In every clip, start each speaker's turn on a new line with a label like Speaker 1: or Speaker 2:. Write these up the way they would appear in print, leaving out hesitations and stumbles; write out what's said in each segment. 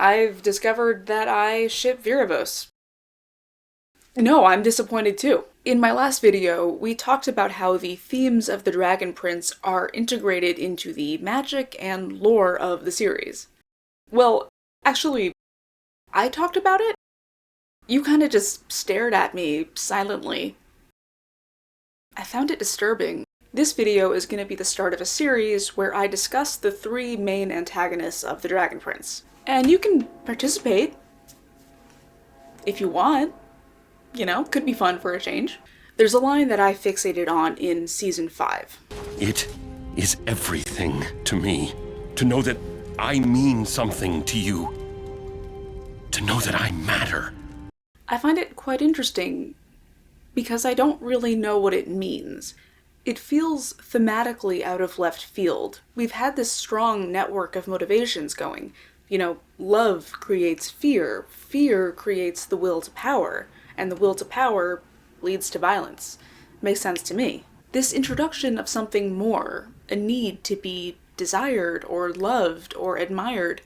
Speaker 1: I've discovered that I ship Virabos. No, I'm disappointed too. In my last video, we talked about how the themes of the Dragon Prince are integrated into the magic and lore of the series. Well, actually, I talked about it? You kinda just stared at me silently. I found it disturbing. This video is going to be the start of a series where I discuss the three main antagonists of the Dragon Prince. And you can participate if you want. You know, could be fun for a change. There's a line that I fixated on in Season 5.
Speaker 2: It is everything to me. To know that I mean something to you. To know that I matter.
Speaker 1: I find it quite interesting because I don't really know what it means. It feels thematically out of left field. We've had this strong network of motivations going. You know, love creates fear, fear creates the will to power, and the will to power leads to violence. Makes sense to me. This introduction of something more, a need to be desired or loved or admired,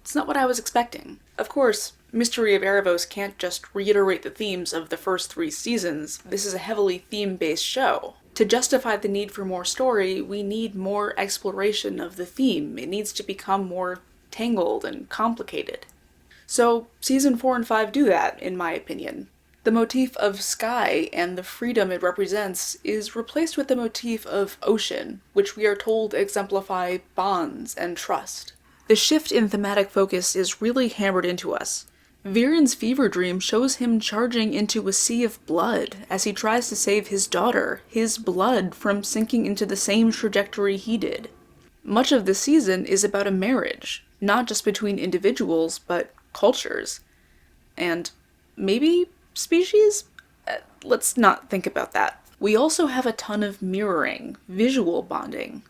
Speaker 1: it's not what I was expecting. Of course, Mystery of Erebos can't just reiterate the themes of the first 3 seasons. This is a heavily theme-based show. To justify the need for more story, we need more exploration of the theme. It needs to become more tangled and complicated. So, Season 4 and 5 do that, in my opinion. The motif of sky and the freedom it represents is replaced with the motif of ocean, which we are told exemplify bonds and trust. The shift in thematic focus is really hammered into us. Viren's fever dream shows him charging into a sea of blood as he tries to save his daughter, his blood, from sinking into the same trajectory he did. Much of the season is about a marriage, not just between individuals, but cultures. And maybe species? Let's not think about that. We also have a ton of mirroring, visual bonding.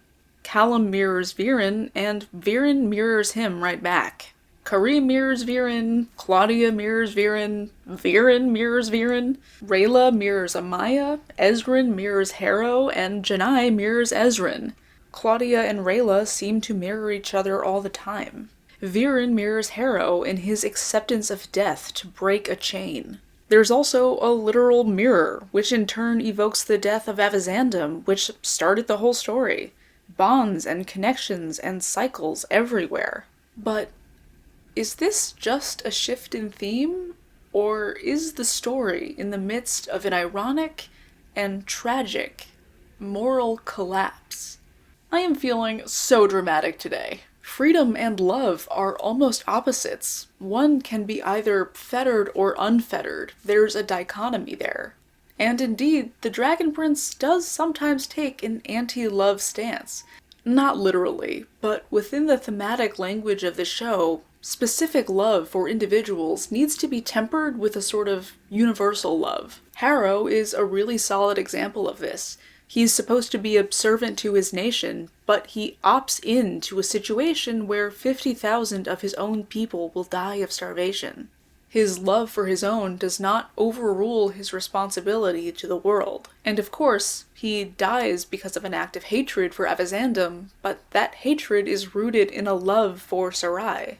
Speaker 1: Callum mirrors Viren, and Viren mirrors him right back. Kareem mirrors Viren, Claudia mirrors Viren, Viren mirrors Viren, Rayla mirrors Amaya, Ezrin mirrors Harrow, and Janai mirrors Ezrin. Claudia and Rayla seem to mirror each other all the time. Viren mirrors Harrow in his acceptance of death to break a chain. There's also a literal mirror, which in turn evokes the death of Avazandum, which started the whole story. Bonds and connections and cycles everywhere. But is this just a shift in theme? Or is the story in the midst of an ironic and tragic moral collapse? I am feeling so dramatic today. Freedom and love are almost opposites. One can be either fettered or unfettered. There's a dichotomy there. And indeed, the Dragon Prince does sometimes take an anti-love stance. Not literally, but within the thematic language of the show, specific love for individuals needs to be tempered with a sort of universal love. Harrow is a really solid example of this. He's supposed to be a servant to his nation, but he opts into a situation where 50,000 of his own people will die of starvation. His love for his own does not overrule his responsibility to the world. And of course, he dies because of an act of hatred for Avazandum, but that hatred is rooted in a love for Sarai.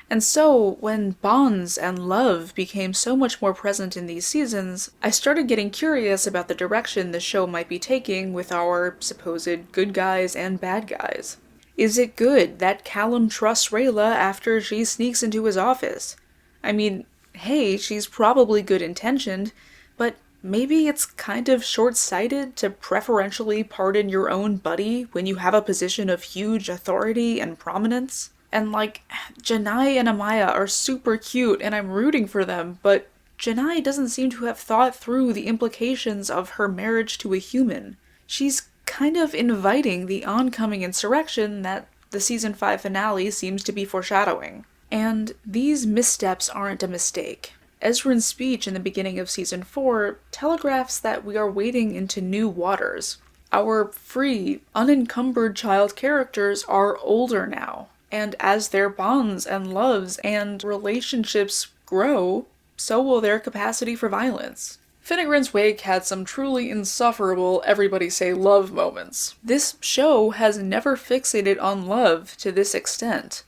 Speaker 1: And so, when bonds and love became so much more present in these seasons, I started getting curious about the direction the show might be taking with our supposed good guys and bad guys. Is it good that Callum trusts Rayla after she sneaks into his office? I mean, hey, she's probably good-intentioned, but maybe it's kind of short-sighted to preferentially pardon your own buddy when you have a position of huge authority and prominence. And Janai and Amaya are super cute and I'm rooting for them, but Janai doesn't seem to have thought through the implications of her marriage to a human. She's kind of inviting the oncoming insurrection that the Season 5 finale seems to be foreshadowing. And these missteps aren't a mistake. Ezrin's speech in the beginning of Season 4 telegraphs that we are wading into new waters. Our free, unencumbered child characters are older now. And as their bonds and loves and relationships grow, so will their capacity for violence. Finnegrin's Wake had some truly insufferable everybody say love moments. This show has never fixated on love to this extent.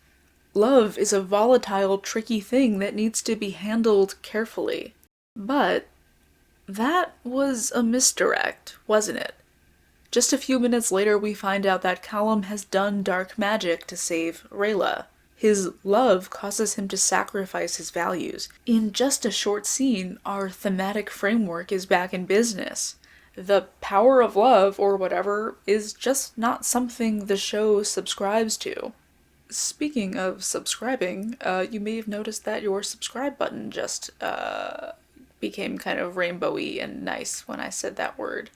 Speaker 1: Love is a volatile, tricky thing that needs to be handled carefully. But that was a misdirect, wasn't it? Just a few minutes later, we find out that Callum has done dark magic to save Rayla. His love causes him to sacrifice his values. In just a short scene, our thematic framework is back in business. The power of love, or whatever, is just not something the show subscribes to. Speaking of subscribing, you may have noticed that your subscribe button just became kind of rainbowy and nice when I said that word.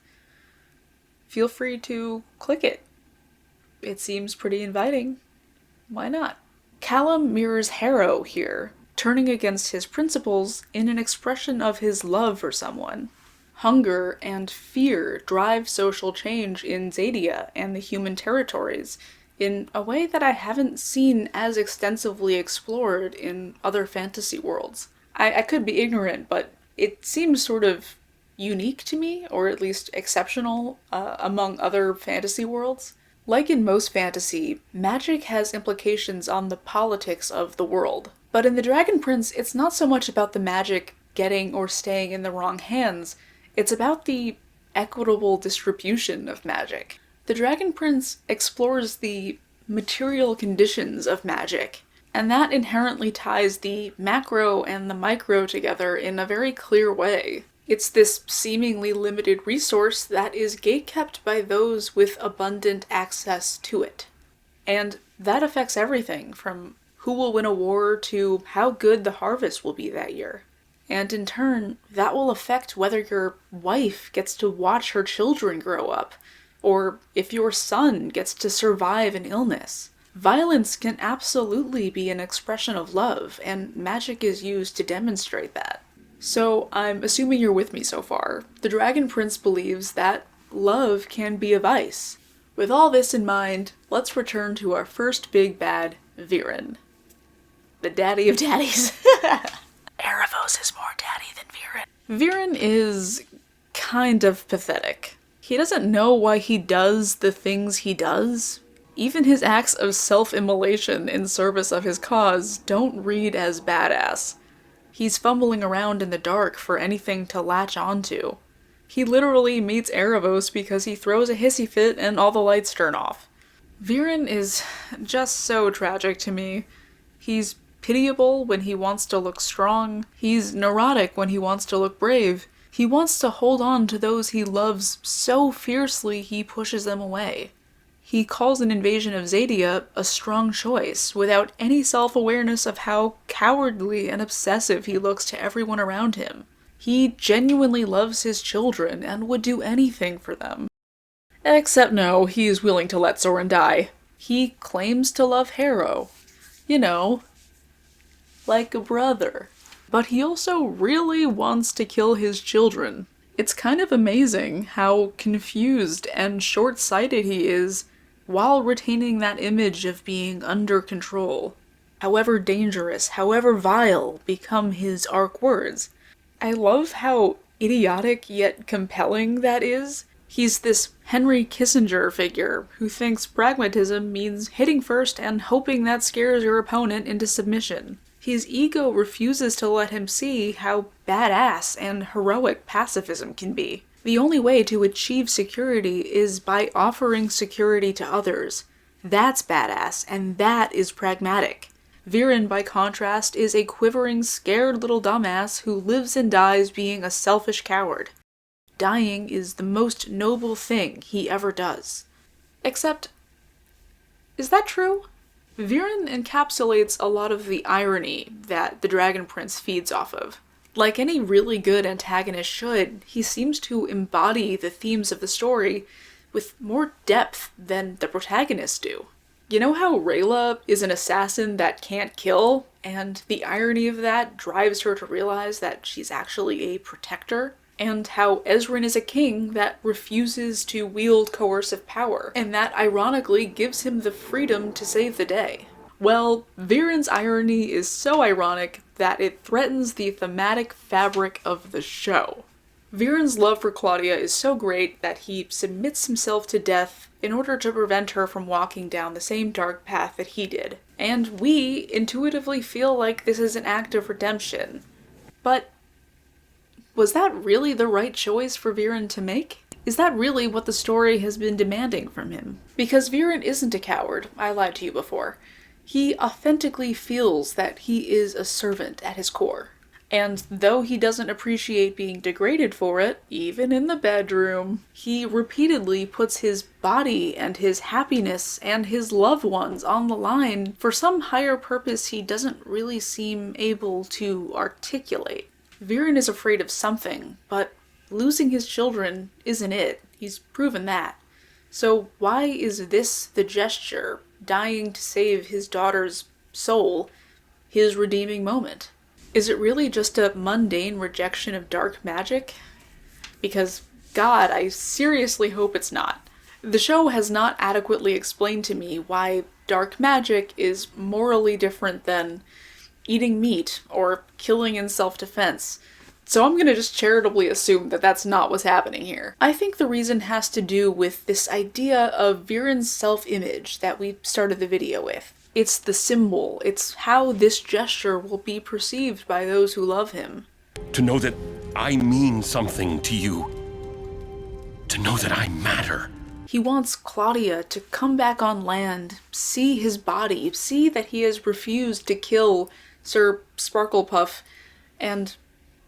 Speaker 1: Feel free to click it. It seems pretty inviting. Why not? Callum mirrors Harrow here, turning against his principles in an expression of his love for someone. Hunger and fear drive social change in Zadia and the human territories in a way that I haven't seen as extensively explored in other fantasy worlds. I could be ignorant, but it seems sort of unique to me, or at least exceptional among other fantasy worlds. Like in most fantasy, magic has implications on the politics of the world. But in The Dragon Prince, it's not so much about the magic getting or staying in the wrong hands, it's about the equitable distribution of magic. The Dragon Prince explores the material conditions of magic, and that inherently ties the macro and the micro together in a very clear way. It's this seemingly limited resource that is gatekept by those with abundant access to it. And that affects everything from who will win a war to how good the harvest will be that year. And in turn, that will affect whether your wife gets to watch her children grow up, or if your son gets to survive an illness. Violence can absolutely be an expression of love, and magic is used to demonstrate that. So, I'm assuming you're with me so far. The Dragon Prince believes that love can be a vice. With all this in mind, let's return to our first big bad, Viren. The daddy of daddies. Erebos is more daddy than Viren. Viren is kind of pathetic. He doesn't know why he does the things he does. Even his acts of self-immolation in service of his cause don't read as badass. He's fumbling around in the dark for anything to latch onto. He literally meets Erebos because he throws a hissy fit and all the lights turn off. Viren is just so tragic to me. He's pitiable when he wants to look strong. He's neurotic when he wants to look brave. He wants to hold on to those he loves so fiercely he pushes them away. He calls an invasion of Zadia a strong choice, without any self-awareness of how cowardly and obsessive he looks to everyone around him. He genuinely loves his children and would do anything for them. Except no, he is willing to let Soren die. He claims to love Harrow. You know, like a brother. But he also really wants to kill his children. It's kind of amazing how confused and short-sighted he is while retaining that image of being under control. However dangerous, however vile, become his arc words. I love how idiotic yet compelling that is. He's this Henry Kissinger figure who thinks pragmatism means hitting first and hoping that scares your opponent into submission. His ego refuses to let him see how badass and heroic pacifism can be. The only way to achieve security is by offering security to others. That's badass, and that is pragmatic. Viren, by contrast, is a quivering, scared little dumbass who lives and dies being a selfish coward. Dying is the most noble thing he ever does. Except, is that true? Viren encapsulates a lot of the irony that the Dragon Prince feeds off of. Like any really good antagonist should, he seems to embody the themes of the story with more depth than the protagonists do. You know how Rayla is an assassin that can't kill, and the irony of that drives her to realize that she's actually a protector? And how Ezrin is a king that refuses to wield coercive power, and that ironically gives him the freedom to save the day. Well, Viren's irony is so ironic that it threatens the thematic fabric of the show. Viren's love for Claudia is so great that he submits himself to death in order to prevent her from walking down the same dark path that he did. And we intuitively feel like this is an act of redemption. But was that really the right choice for Viren to make? Is that really what the story has been demanding from him? Because Viren isn't a coward, I lied to you before. He authentically feels that he is a servant at his core. And though he doesn't appreciate being degraded for it, even in the bedroom, he repeatedly puts his body and his happiness and his loved ones on the line for some higher purpose he doesn't really seem able to articulate. Viren is afraid of something, but losing his children isn't it. He's proven that. So why is this the gesture, dying to save his daughter's soul, his redeeming moment? Is it really just a mundane rejection of dark magic? Because, God, I seriously hope it's not. The show has not adequately explained to me why dark magic is morally different than eating meat or killing in self-defense. So I'm gonna just charitably assume that that's not what's happening here. I think the reason has to do with this idea of Viren's self-image that we started the video with. It's the symbol. It's how this gesture will be perceived by those who love him.
Speaker 2: To know that I mean something to you. To know that I matter.
Speaker 1: He wants Claudia to come back on land, see his body, see that he has refused to kill Sir Sparklepuff, and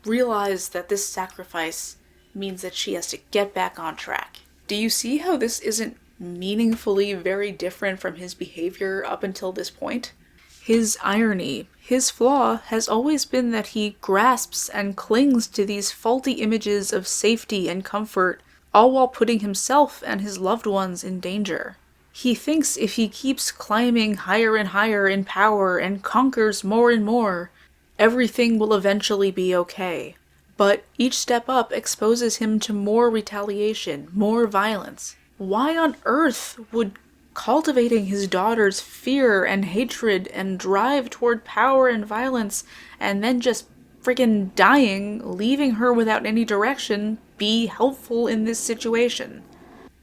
Speaker 1: realize that this sacrifice means that she has to get back on track. Do you see how this isn't meaningfully very different from his behavior up until this point? His irony, his flaw, has always been that he grasps and clings to these faulty images of safety and comfort, all while putting himself and his loved ones in danger. He thinks if he keeps climbing higher and higher in power and conquers more and more, everything will eventually be okay. But each step up exposes him to more retaliation, more violence. Why on earth would cultivating his daughter's fear and hatred and drive toward power and violence, and then just friggin' dying, leaving her without any direction, be helpful in this situation?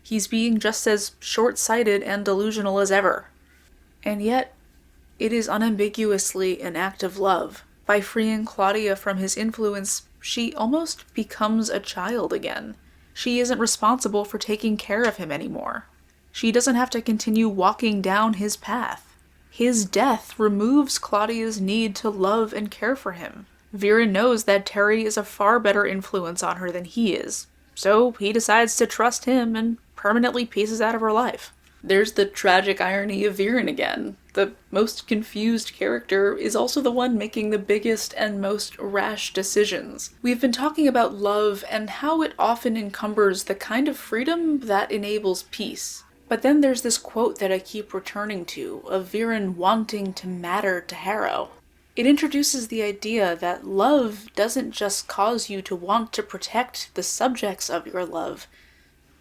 Speaker 1: He's being just as short-sighted and delusional as ever. And yet, it is unambiguously an act of love. By freeing Claudia from his influence, she almost becomes a child again. She isn't responsible for taking care of him anymore. She doesn't have to continue walking down his path. His death removes Claudia's need to love and care for him. Viren knows that Terry is a far better influence on her than he is, so he decides to trust him and permanently pieces out of her life. There's the tragic irony of Viren again. The most confused character is also the one making the biggest and most rash decisions. We've been talking about love and how it often encumbers the kind of freedom that enables peace. But then there's this quote that I keep returning to, of Viren wanting to matter to Harrow. It introduces the idea that love doesn't just cause you to want to protect the subjects of your love,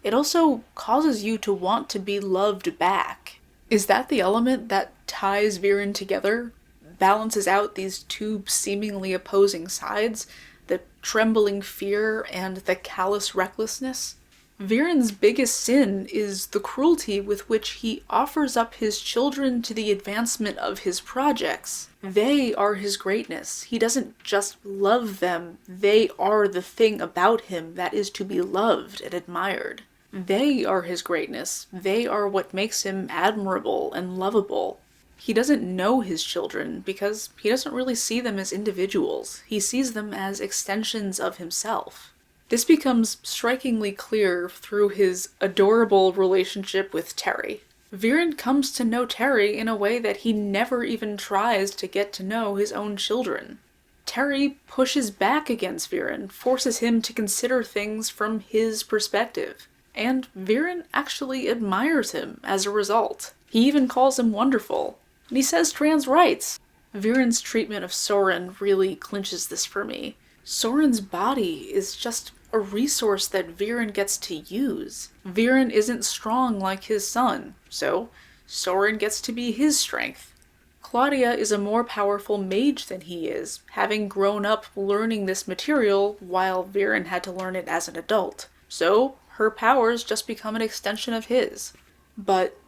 Speaker 1: it also causes you to want to be loved back. Is that the element that ties Viren together? Balances out these two seemingly opposing sides? The trembling fear and the callous recklessness? Viren's biggest sin is the cruelty with which he offers up his children to the advancement of his projects. They are his greatness. He doesn't just love them, they are the thing about him that is to be loved and admired. They are his greatness. They are what makes him admirable and lovable. He doesn't know his children because he doesn't really see them as individuals. He sees them as extensions of himself. This becomes strikingly clear through his adorable relationship with Terry. Viren comes to know Terry in a way that he never even tries to get to know his own children. Terry pushes back against Viren, forces him to consider things from his perspective. And Viren actually admires him as a result. He even calls him wonderful. And he says trans rights. Viren's treatment of Soren really clinches this for me. Soren's body is just a resource that Viren gets to use. Viren isn't strong like his son, so Soren gets to be his strength. Claudia is a more powerful mage than he is, having grown up learning this material while Viren had to learn it as an adult. So her powers just become an extension of his. But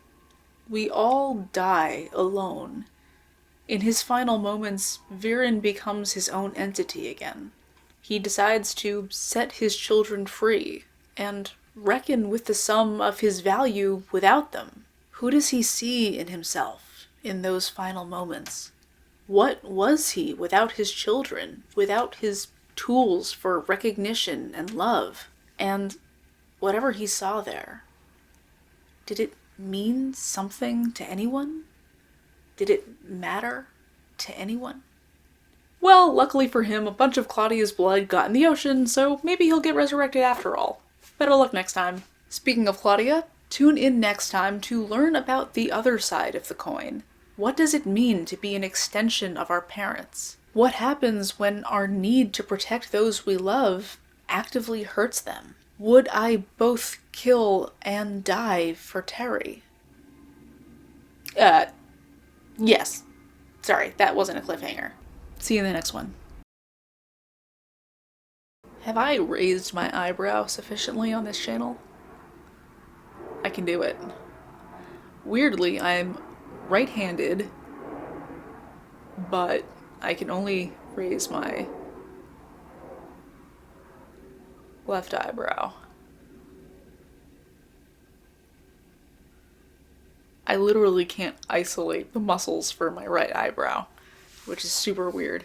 Speaker 1: we all die alone. In his final moments, Viren becomes his own entity again. He decides to set his children free and reckon with the sum of his value without them. Who does he see in himself in those final moments? What was he without his children, without his tools for recognition and love? And whatever he saw there, did it mean something to anyone? Did it matter to anyone? Well, luckily for him, a bunch of Claudia's blood got in the ocean, so maybe he'll get resurrected after all. Better luck next time. Speaking of Claudia, tune in next time to learn about the other side of the coin. What does it mean to be an extension of our parents? What happens when our need to protect those we love actively hurts them? Would I both kill and die for Terry? Yes. Sorry, that wasn't a cliffhanger. See you in the next one. Have I raised my eyebrow sufficiently on this channel? I can do it. Weirdly, I'm right-handed, but I can only raise my left eyebrow. I literally can't isolate the muscles for my right eyebrow, which is super weird.